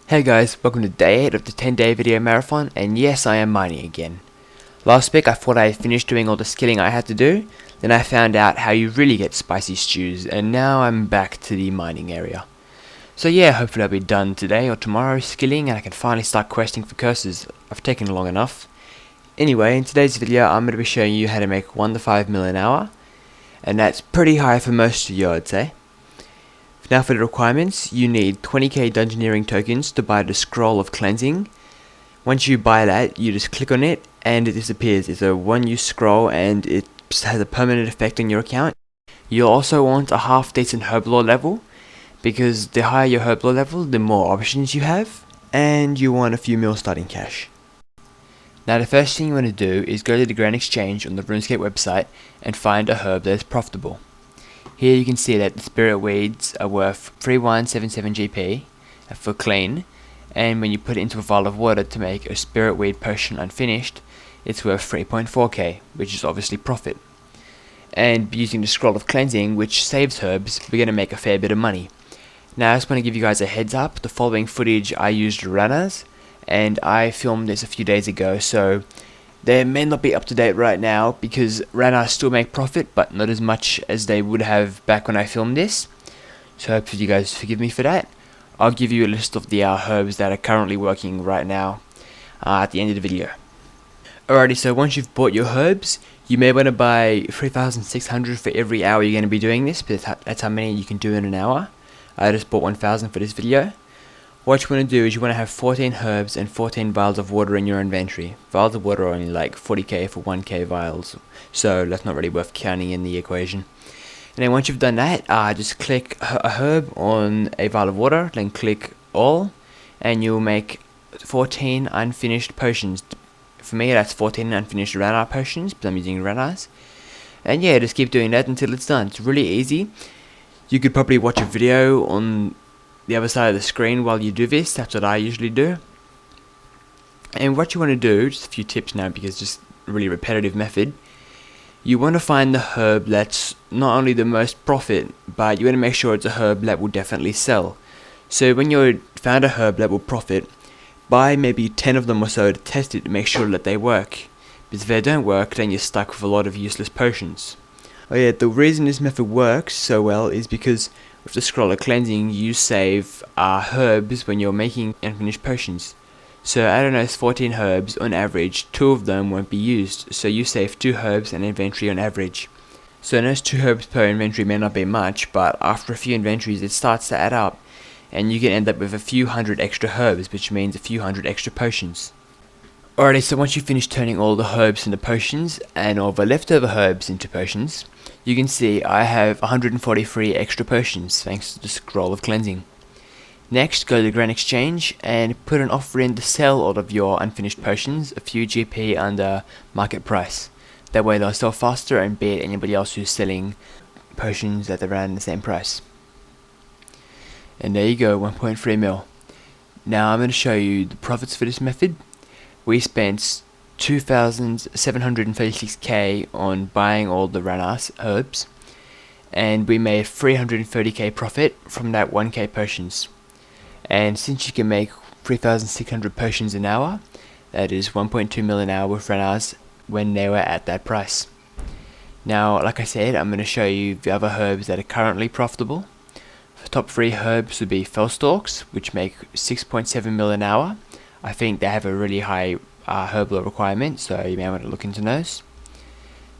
Hey guys, welcome to day 8 of the 10-day video marathon, and yes, I am mining again. Last week I thought I had finished doing all the skilling I had to do, then I found out how you really get spicy stews, and now I'm back to the mining area. So yeah, hopefully I'll be done today or tomorrow skilling and I can finally start questing for curses. I've taken long enough. Anyway, in today's video I'm going to be showing you how to make 1 to 5 mil an hour, and that's pretty high for most of you, I'd say. Now for the requirements, you need 20k dungeoneering tokens to buy the scroll of cleansing. Once you buy that, you just click on it and it disappears. It's a one-use scroll and it has a permanent effect on your account. You'll also want a half decent herb lore level, because the higher your herb lore level, the more options you have, and you want a few mil starting cash. Now the first thing you want to do is go to the Grand Exchange on the RuneScape website and find a herb that is profitable. Here you can see that the spirit weeds are worth 3177 GP for clean, and when you put it into a vial of water to make a spirit weed potion unfinished, it's worth 3.4k, which is obviously profit. And using the scroll of cleansing, which saves herbs, we're going to make a fair bit of money. Now I just want to give you guys a heads up, the following footage I used realese, and I filmed this a few days ago, so they may not be up to date right now because realese still make profit, but not as much as they would have back when I filmed this. So hopefully you guys forgive me for that. I'll give you a list of the herbs that are currently working right now at the end of the video. Alrighty, so once you've bought your herbs, you may want to buy 3,600 for every hour you're going to be doing this, but that's how many you can do in an hour. I just bought 1,000 for this video. What you want to do is you want to have 14 herbs and 14 vials of water in your inventory. Vials of water are only like 40k for 1k vials, so that's not really worth counting in the equation. And then once you've done that, just click a herb on a vial of water, then click all, and you'll make 14 unfinished potions. For me that's 14 unfinished realese potions, but I'm using realese. And yeah, just keep doing that until it's done. It's really easy. You could probably watch a video on the other side of the screen while you do this. That's what I usually do. And what you want to do, just a few tips now because it's just a really repetitive method, you want to find the herb that's not only the most profit, but you want to make sure it's a herb that will definitely sell. So when you found a herb that will profit, buy maybe 10 of them or so to test it to make sure that they work, because if they don't work then you're stuck with a lot of useless potions. Oh yeah, the reason this method works so well is because with the scroll of cleansing you save herbs when you're making unfinished potions. So out of those 14 herbs, on average 2 of them won't be used, so you save 2 herbs in inventory on average. So those 2 herbs per inventory may not be much, but after a few inventories it starts to add up, and you can end up with a few hundred extra herbs, which means a few hundred extra potions. Alrighty, so once you finish turning all the herbs into potions, and all the leftover herbs into potions, you can see I have 143 extra potions thanks to the scroll of cleansing. Next, go to the Grand Exchange and put an offer in to sell all of your unfinished potions a few GP under market price. That way they'll sell faster and beat anybody else who's selling potions at around the same price. And there you go, 1.3 mil. Now I'm going to show you the profits for this method. We spent 2,736k on buying all the realese herbs, and we made 330k profit from that 1k potions. And since you can make 3,600 potions an hour, that is 1.2 mil an hour with realese when they were at that price. Now, like I said, I'm going to show you the other herbs that are currently profitable. The top 3 herbs would be fellstalks, which make 6.7 mil an hour. I think they have a really high herb lore requirement, so you may want to look into those.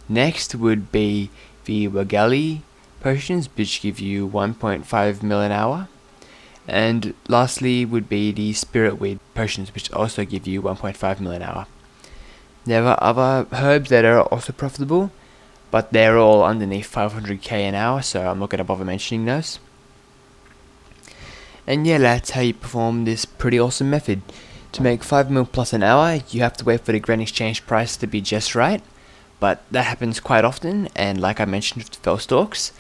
Next would be the Wagali potions, which give you 1.5 mil an hour. And lastly would be the spirit weed potions, which also give you 1.5 mil an hour. There are other herbs that are also profitable, but they're all underneath 500k an hour, so I'm not going to bother mentioning those. And yeah, that's how you perform this pretty awesome method. To make 5 mil plus an hour, you have to wait for the Grand Exchange price to be just right, but that happens quite often, and like I mentioned with the fellstalks,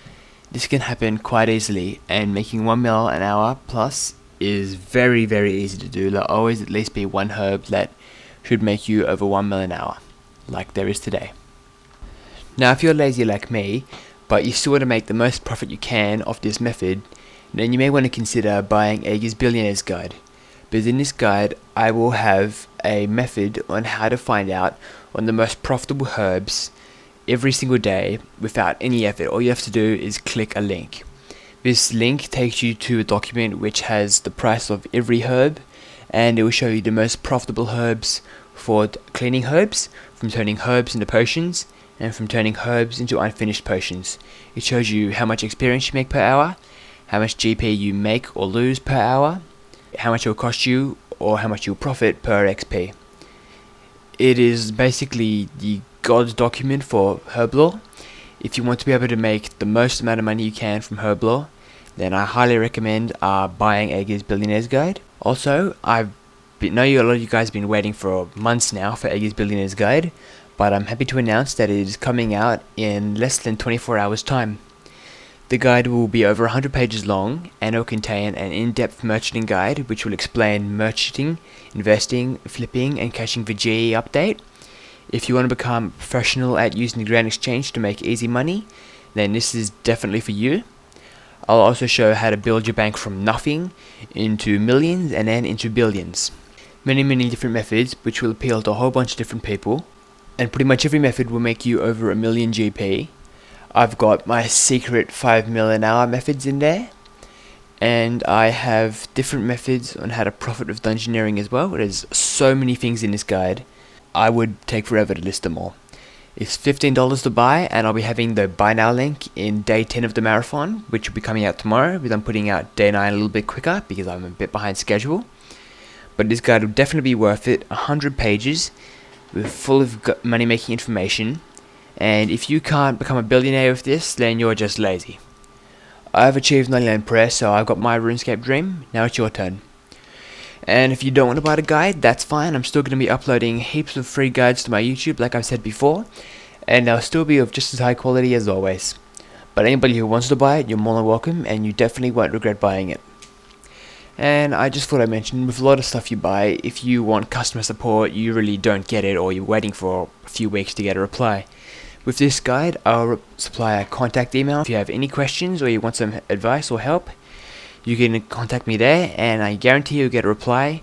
this can happen quite easily, and making 1 mil an hour plus is very easy to do. There'll always at least be one herb that should make you over 1 mil an hour, like there is today. Now if you're lazy like me, but you still want to make the most profit you can off this method, then you may want to consider buying Aga's Billionaires guide. But in this guide, I will have a method on how to find out on the most profitable herbs every single day without any effort. All you have to do is click a link. This link takes you to a document which has the price of every herb, and it will show you the most profitable herbs for cleaning herbs, from turning herbs into potions, and from turning herbs into unfinished potions. It shows you how much experience you make per hour, how much GP you make or lose per hour, how much it will cost you, or how much you'll profit per XP. It is basically the God's document for herb lore. If you want to be able to make the most amount of money you can from herb lore, then I highly recommend buying Eggy's Billionaires guide. Also, I know a lot of you guys have been waiting for months now for Eggy's Billionaires guide, but I'm happy to announce that it is coming out in less than 24 hours time. The guide will be over 100 pages long, and it will contain an in-depth merchanting guide which will explain merchanting, investing, flipping, and cashing the GE update. If you want to become a professional at using the Grand Exchange to make easy money, then this is definitely for you. I'll also show how to build your bank from nothing into millions and then into billions. Many different methods which will appeal to a whole bunch of different people, and pretty much every method will make you over 1 million GP. I've got my secret 5 mil an hour methods in there, and I have different methods on how to profit with dungeoneering as well. There's so many things in this guide, I would take forever to list them all. It's $15 to buy, and I'll be having the buy now link in day 10 of the marathon, which will be coming out tomorrow, because I'm putting out day 9 a little bit quicker because I'm a bit behind schedule. But this guide will definitely be worth it. 100 pages with full of money making information, and if you can't become a billionaire with this, then you're just lazy. I've achieved 99 press, so I've got my RuneScape dream. Now it's your turn. And if you don't want to buy the guide, that's fine. I'm still going to be uploading heaps of free guides to my YouTube, like I've said before, and they'll still be of just as high quality as always. But anybody who wants to buy it, you're more than welcome, and you definitely won't regret buying it. And I just thought I'd mention, with a lot of stuff you buy, if you want customer support, you really don't get it, or you're waiting for a few weeks to get a reply. With this guide, I'll supply a contact email. If you have any questions or you want some advice or help, you can contact me there, and I guarantee you'll get a reply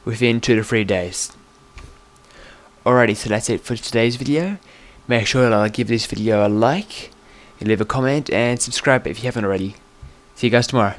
within 2 to 3 days. Alrighty, so that's it for today's video. Make sure to give this video a like, leave a comment, and subscribe if you haven't already. See you guys tomorrow.